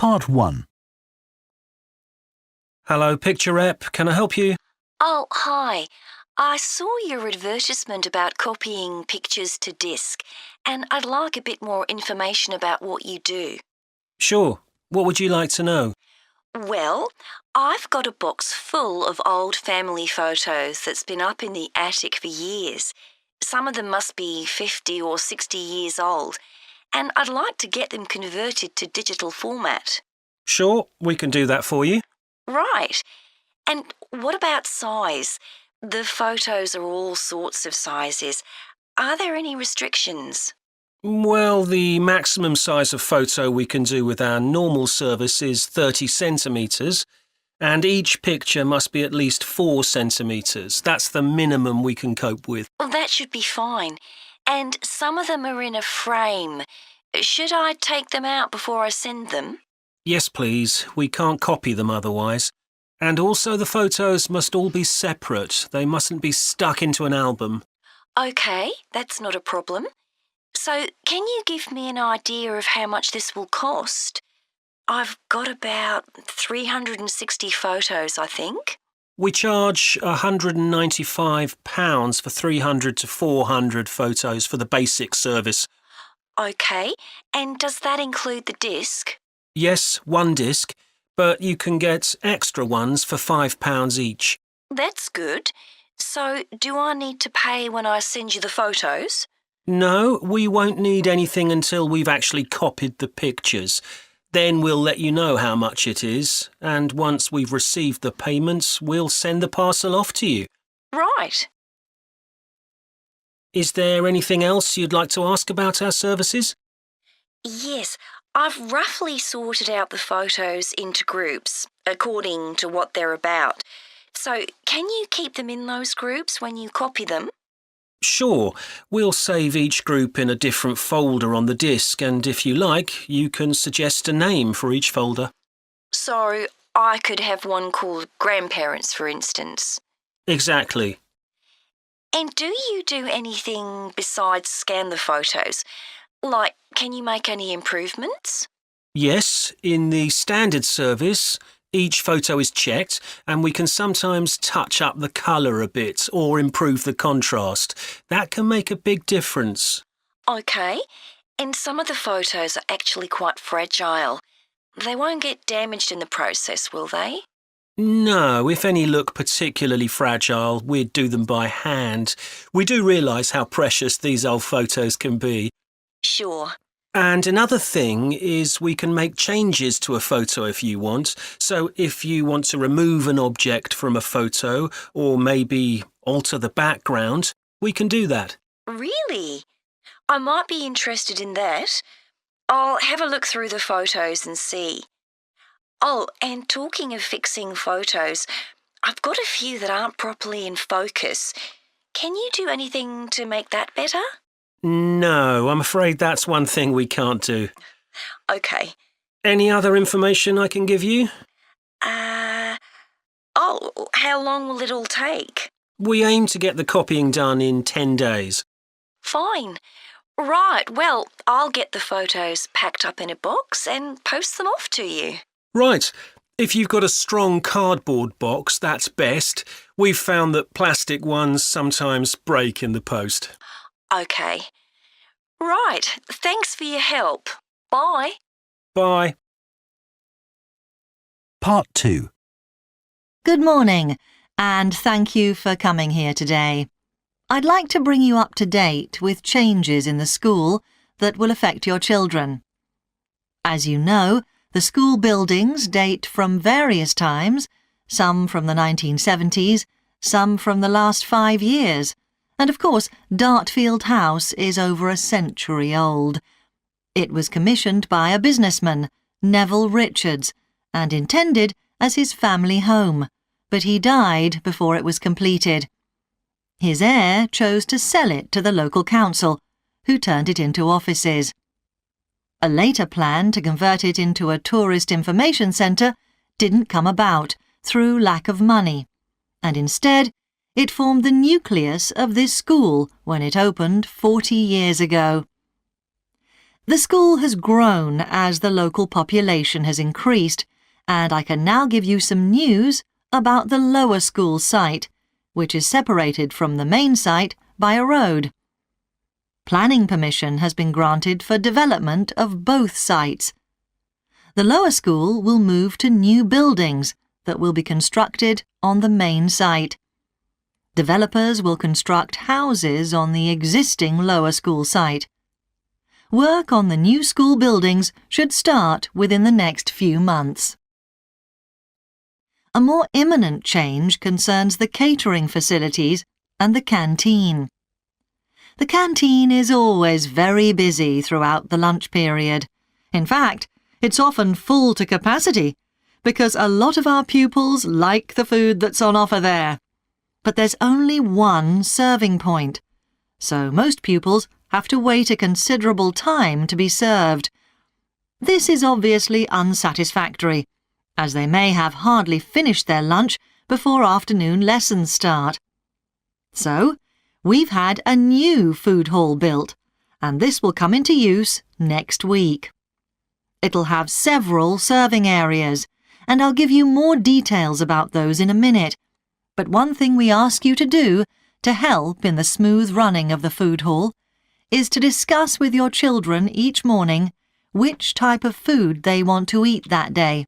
Part 1. Hello, Picture Rep. Can I help you? Oh, hi. I saw your advertisement about copying pictures to disk, and I'd like a bit more information about what you do. Sure. What would you like to know? Well, I've got a box full of old family photos that's been up in the attic for years. Some of them must be 50 or 60 years old, and I'd like to get them converted to digital format. Sure, we can do that for you. Right. And what about size? The photos are all sorts of sizes. Are there any restrictions? Well, the maximum size of photo we can do with our normal service is 30 centimetres, and each picture must be at least 4 centimetres. That's the minimum we can cope with. Well, that should be fine. And some of them are in a frame. Should I take them out before I send them? Yes, please. We can't copy them otherwise. And also the photos must all be separate. They mustn't be stuck into an album. OK, that's not a problem. So, can you give me an idea of how much this will cost? I've got about 360 photos, I think. We charge £195 for 300 to 400 photos for the basic service. OK, and does that include the disc? Yes, one disc, but you can get extra ones for £5 each. That's good. So, do I need to pay when I send you the photos? No, we won't need anything until we've actually copied the pictures. Then we'll let you know how much it is, and once we've received the payments, we'll send the parcel off to you. Right. Is there anything else you'd like to ask about our services? Yes, I've roughly sorted out the photos into groups, according to what they're about. So, can you keep them in those groups when you copy them? Sure, we'll save each group in a different folder on the disk, and if you like, you can suggest a name for each folder. So, I could have one called Grandparents, for instance. Exactly. And do you do anything besides scan the photos? Like, can you make any improvements? Yes, in the standard service, each photo is checked, and we can sometimes touch up the colour a bit or improve the contrast. That can make a big difference. OK, and some of the photos are actually quite fragile. They won't get damaged in the process, will they? No, if any look particularly fragile, we'd do them by hand. We do realise how precious these old photos can be. Sure. And another thing is we can make changes to a photo if you want. So if you want to remove an object from a photo or maybe alter the background, we can do that. Really? I might be interested in that. I'll have a look through the photos and see. Oh, and talking of fixing photos, I've got a few that aren't properly in focus. Can you do anything to make that better? No, I'm afraid that's one thing we can't do. OK. Any other information I can give you? How long will it all take? We aim to get the copying done in 10 days. Fine. Right, well, I'll get the photos packed up in a box and post them off to you. Right. If you've got a strong cardboard box, that's best. We've found that plastic ones sometimes break in the post. OK. Right, thanks for your help. Bye. Bye. Part 2. Good morning, and thank you for coming here today. I'd like to bring you up to date with changes in the school that will affect your children. As you know, the school buildings date from various times, some from the 1970s, some from the last 5 years, and of course, Dartfield House is over a century old. It was commissioned by a businessman, Neville Richards, and intended as his family home, but he died before it was completed. His heir chose to sell it to the local council, who turned it into offices. A later plan to convert it into a tourist information centre didn't come about through lack of money, and instead it formed the nucleus of this school when it opened 40 years ago. The school has grown as the local population has increased, and I can now give you some news about the lower school site, which is separated from the main site by a road. Planning permission has been granted for development of both sites. The lower school will move to new buildings that will be constructed on the main site. Developers will construct houses on the existing lower school site. Work on the new school buildings should start within the next few months. A more imminent change concerns the catering facilities and the canteen. The canteen is always very busy throughout the lunch period. In fact, it's often full to capacity because a lot of our pupils like the food that's on offer there. But there's only one serving point, so most pupils have to wait a considerable time to be served. This is obviously unsatisfactory, as they may have hardly finished their lunch before afternoon lessons start. So, we've had a new food hall built, and this will come into use next week. It'll have several serving areas, and I'll give you more details about those in a minute. But one thing we ask you to do to help in the smooth running of the food hall is to discuss with your children each morning which type of food they want to eat that day,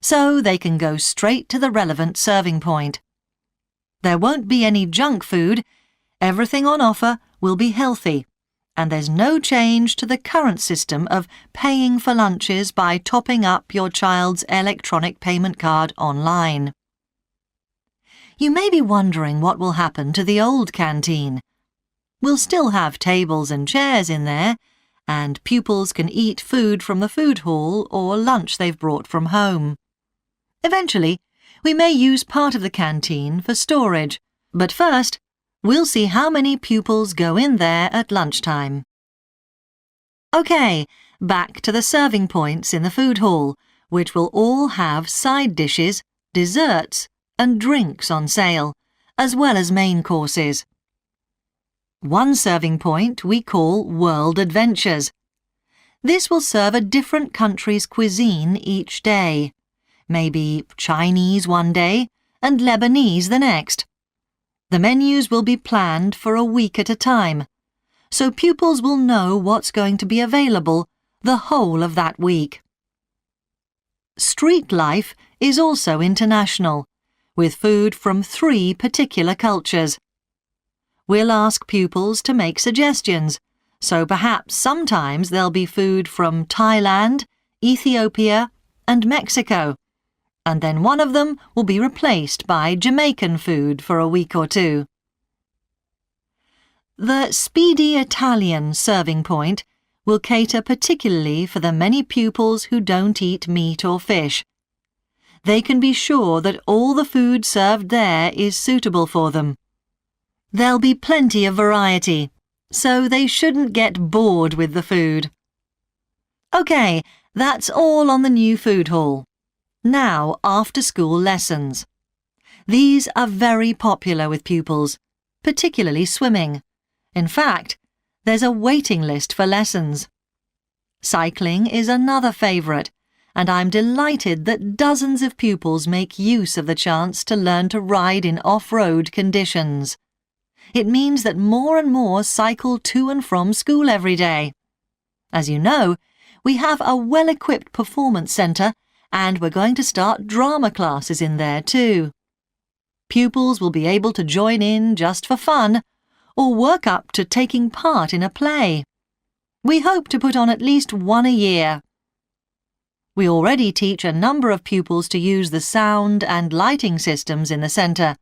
so they can go straight to the relevant serving point. There won't be any junk food, everything on offer will be healthy, and there's no change to the current system of paying for lunches by topping up your child's electronic payment card online. You may be wondering what will happen to the old canteen. We'll still have tables and chairs in there, and pupils can eat food from the food hall or lunch they've brought from home. Eventually, we may use part of the canteen for storage, but first, we'll see how many pupils go in there at lunchtime. OK, back to the serving points in the food hall, which will all have side dishes, desserts, and drinks on sale, as well as main courses. One serving point we call World Adventures. This will serve a different country's cuisine each day, maybe Chinese one day and Lebanese the next. The menus will be planned for a week at a time, so pupils will know what's going to be available the whole of that week. Street life is also international, with food from 3 particular cultures. We'll ask pupils to make suggestions, so perhaps sometimes there'll be food from Thailand, Ethiopia, and Mexico, and then one of them will be replaced by Jamaican food for a week or 2. The Speedy Italian serving point will cater particularly for the many pupils who don't eat meat or fish. They can be sure that all the food served there is suitable for them. There'll be plenty of variety, so they shouldn't get bored with the food. OK, that's all on the new food hall. Now, after-school lessons. These are very popular with pupils, particularly swimming. In fact, there's a waiting list for lessons. Cycling is another favourite, and I'm delighted that dozens of pupils make use of the chance to learn to ride in off-road conditions. It means that more and more cycle to and from school every day. As you know, we have a well-equipped performance centre, and we're going to start drama classes in there too. Pupils will be able to join in just for fun, or work up to taking part in a play. We hope to put on at least one a year. We already teach a number of pupils to use the sound and lighting systems in the centre,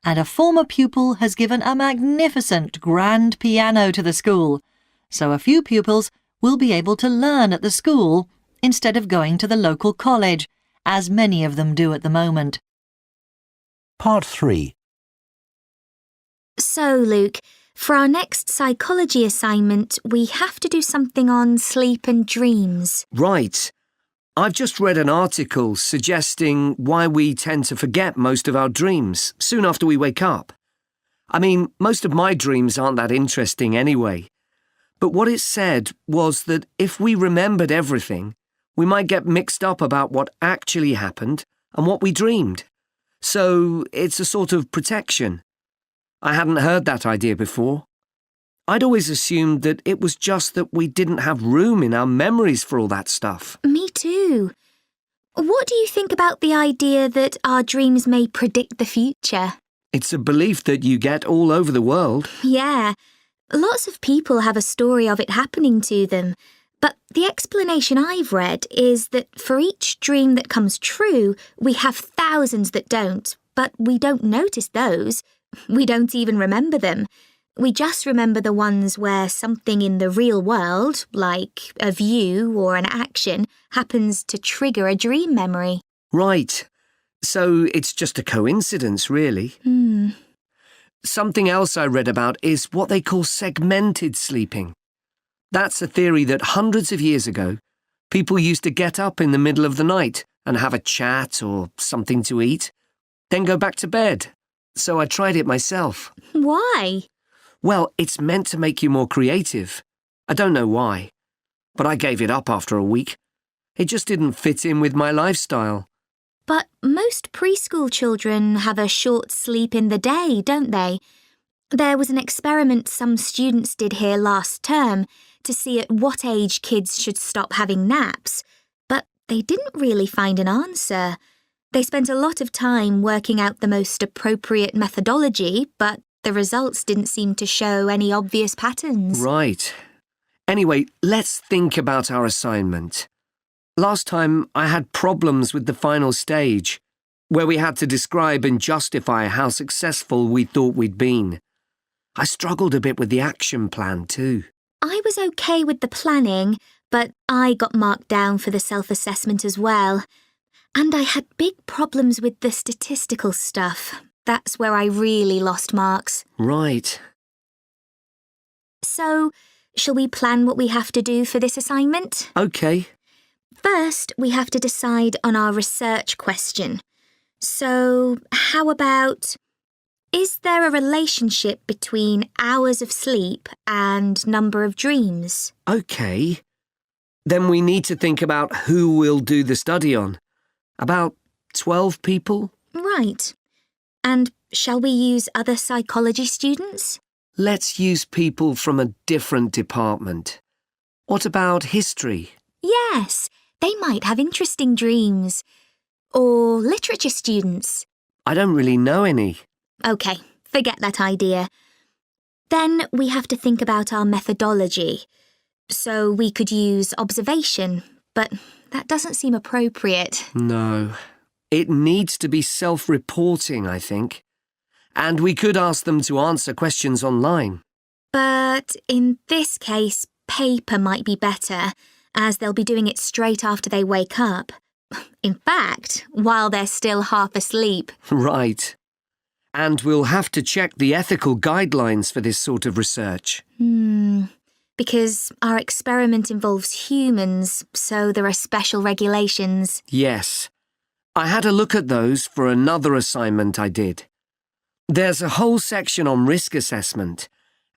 and a former pupil has given a magnificent grand piano to the school, so a few pupils will be able to learn at the school instead of going to the local college, as many of them do at the moment. Part 3. So, Luke, for our next psychology assignment, we have to do something on sleep and dreams. Right. I've just read an article suggesting why we tend to forget most of our dreams soon after we wake up. I mean, most of my dreams aren't that interesting anyway. But what it said was that if we remembered everything, we might get mixed up about what actually happened and what we dreamed. So it's a sort of protection. I hadn't heard that idea before. I'd always assumed that it was just that we didn't have room in our memories for all that stuff. Me too. What do you think about the idea that our dreams may predict the future? It's a belief that you get all over the world. Yeah, lots of people have a story of it happening to them. But the explanation I've read is that for each dream that comes true, we have thousands that don't, but we don't notice those. We don't even remember them. We just remember the ones where something in the real world, like a view or an action, happens to trigger a dream memory. Right. So it's just a coincidence, really. Something else I read about is what they call segmented sleeping. That's a theory that hundreds of years ago, people used to get up in the middle of the night and have a chat or something to eat, then go back to bed. So I tried it myself. Why? Well, it's meant to make you more creative. I don't know why, but I gave it up after a week. It just didn't fit in with my lifestyle. But most preschool children have a short sleep in the day, don't they? There was an experiment some students did here last term to see at what age kids should stop having naps, but they didn't really find an answer. They spent a lot of time working out the most appropriate methodology, but the results didn't seem to show any obvious patterns. Right. Anyway, let's think about our assignment. Last time I had problems with the final stage, where we had to describe and justify how successful we thought we'd been. I struggled a bit with the action plan too. I was okay with the planning, but I got marked down for the self-assessment as well. And I had big problems with the statistical stuff. That's where I really lost marks. Right. So, shall we plan what we have to do for this assignment? Okay. First, we have to decide on our research question. So, how about, is there a relationship between hours of sleep and number of dreams? Okay. Then we need to think about who we'll do the study on. About 12 people? Right. And shall we use other psychology students? Let's use people from a different department. What about history? Yes, they might have interesting dreams. Or literature students. I don't really know any. OK, forget that idea. Then we have to think about our methodology. So we could use observation, but that doesn't seem appropriate. No. It needs to be self-reporting, I think. And we could ask them to answer questions online. But in this case, paper might be better, as they'll be doing it straight after they wake up. In fact, while they're still half asleep. Right. And we'll have to check the ethical guidelines for this sort of research. Because our experiment involves humans, so there are special regulations. Yes. I had a look at those for another assignment I did. There's a whole section on risk assessment,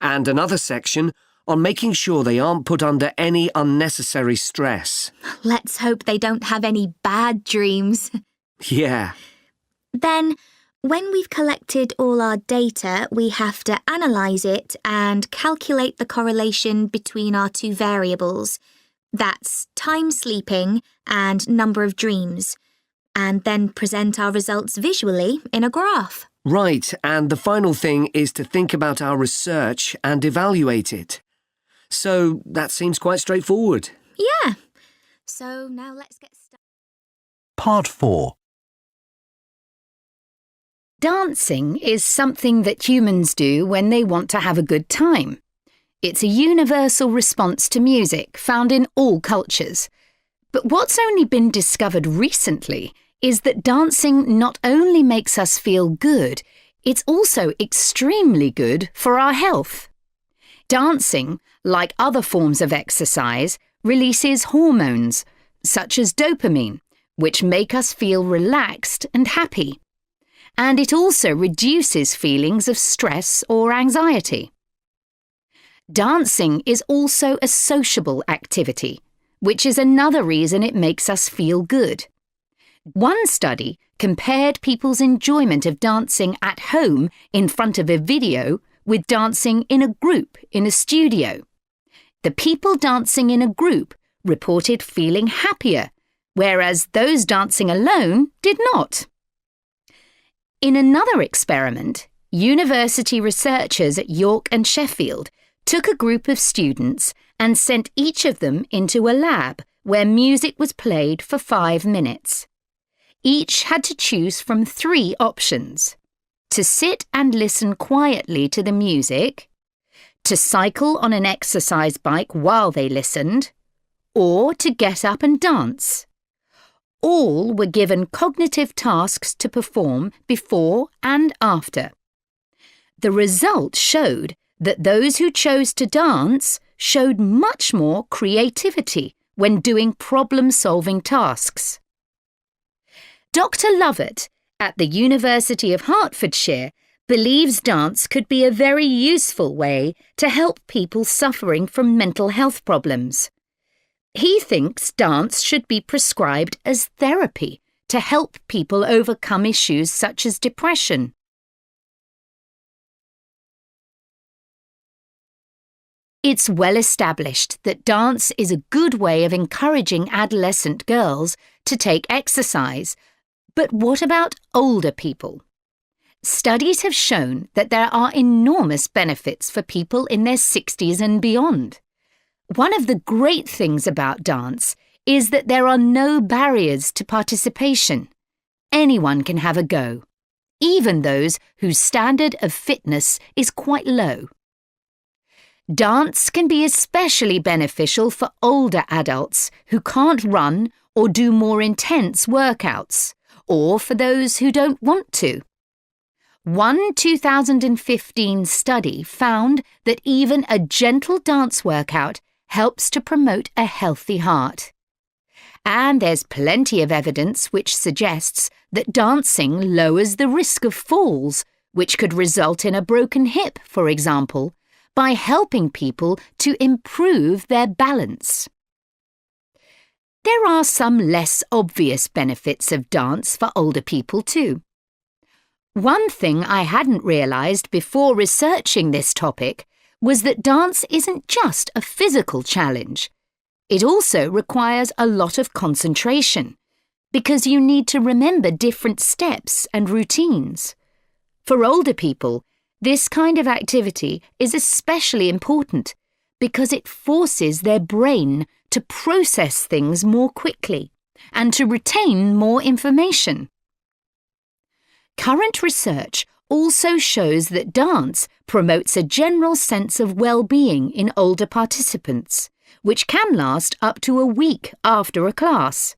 and another section on making sure they aren't put under any unnecessary stress. Let's hope they don't have any bad dreams. Yeah. Then, when we've collected all our data, we have to analyse it and calculate the correlation between our two variables. That's time sleeping and number of dreams. And then present our results visually in a graph. Right, and the final thing is to think about our research and evaluate it. So that seems quite straightforward. Yeah. So now let's get started. Part 4. Dancing is something that humans do when they want to have a good time. It's a universal response to music found in all cultures. But what's only been discovered recently is that dancing not only makes us feel good, it's also extremely good for our health. Dancing, like other forms of exercise, releases hormones, such as dopamine, which make us feel relaxed and happy. And it also reduces feelings of stress or anxiety. Dancing is also a sociable activity, which is another reason it makes us feel good. One study compared people's enjoyment of dancing at home in front of a video with dancing in a group in a studio. The people dancing in a group reported feeling happier, whereas those dancing alone did not. In another experiment, university researchers at York and Sheffield took a group of students and sent each of them into a lab where music was played for 5 minutes. Each had to choose from 3 options: to sit and listen quietly to the music, to cycle on an exercise bike while they listened, or to get up and dance. All were given cognitive tasks to perform before and after. The result showed that those who chose to dance showed much more creativity when doing problem-solving tasks. Dr. Lovett at the University of Hertfordshire believes dance could be a very useful way to help people suffering from mental health problems. He thinks dance should be prescribed as therapy to help people overcome issues such as depression. It's well established that dance is a good way of encouraging adolescent girls to take exercise, but what about older people? Studies have shown that there are enormous benefits for people in their 60s and beyond. One of the great things about dance is that there are no barriers to participation. Anyone can have a go, even those whose standard of fitness is quite low. Dance can be especially beneficial for older adults who can't run or do more intense workouts, or for those who don't want to. One 2015 study found that even a gentle dance workout helps to promote a healthy heart. And there's plenty of evidence which suggests that dancing lowers the risk of falls, which could result in a broken hip, for example, by helping people to improve their balance. There are some less obvious benefits of dance for older people too. One thing I hadn't realised before researching this topic was that dance isn't just a physical challenge. It also requires a lot of concentration, because you need to remember different steps and routines. For older people, this kind of activity is especially important because it forces their brain to process things more quickly and to retain more information. Current research also shows that dance promotes a general sense of well-being in older participants, which can last up to a week after a class.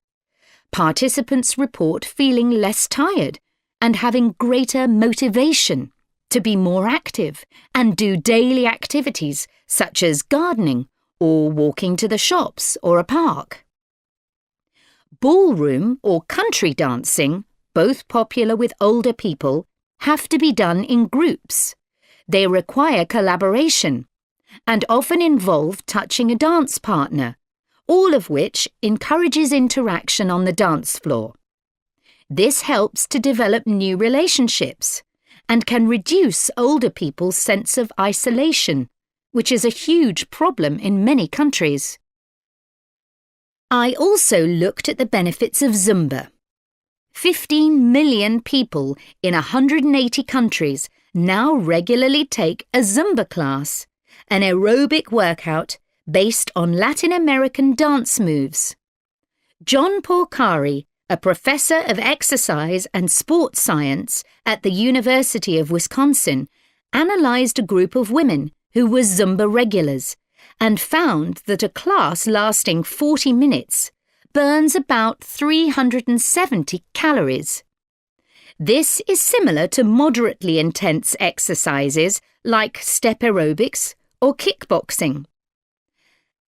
Participants report feeling less tired and having greater motivation to be more active and do daily activities such as gardening or walking to the shops or a park. Ballroom or country dancing, both popular with older people, have to be done in groups. They require collaboration and often involve touching a dance partner, all of which encourages interaction on the dance floor. This helps to develop new relationships and can reduce older people's sense of isolation, which is a huge problem in many countries. I also looked at the benefits of Zumba. 15 million people in 180 countries now regularly take a Zumba class, an aerobic workout based on Latin American dance moves. John Porcari, a professor of exercise and sports science at the University of Wisconsin, analysed a group of women who were Zumba regulars and found that a class lasting 40 minutes burns about 370 calories. This is similar to moderately intense exercises like step aerobics or kickboxing.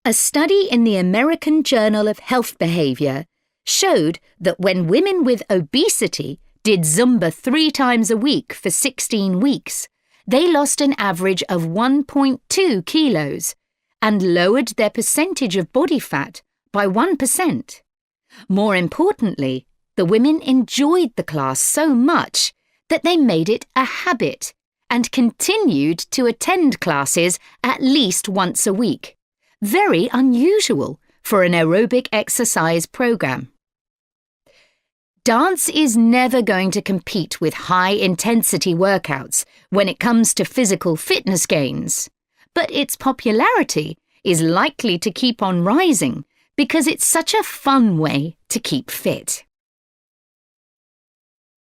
A study in the American Journal of Health Behaviour showed that when women with obesity did Zumba 3 times a week for 16 weeks, they lost an average of 1.2 kilos and lowered their percentage of body fat by 1%. More importantly, the women enjoyed the class so much that they made it a habit and continued to attend classes at least once a week. Very unusual for an aerobic exercise program. Dance is never going to compete with high-intensity workouts when it comes to physical fitness gains, but its popularity is likely to keep on rising because it's such a fun way to keep fit.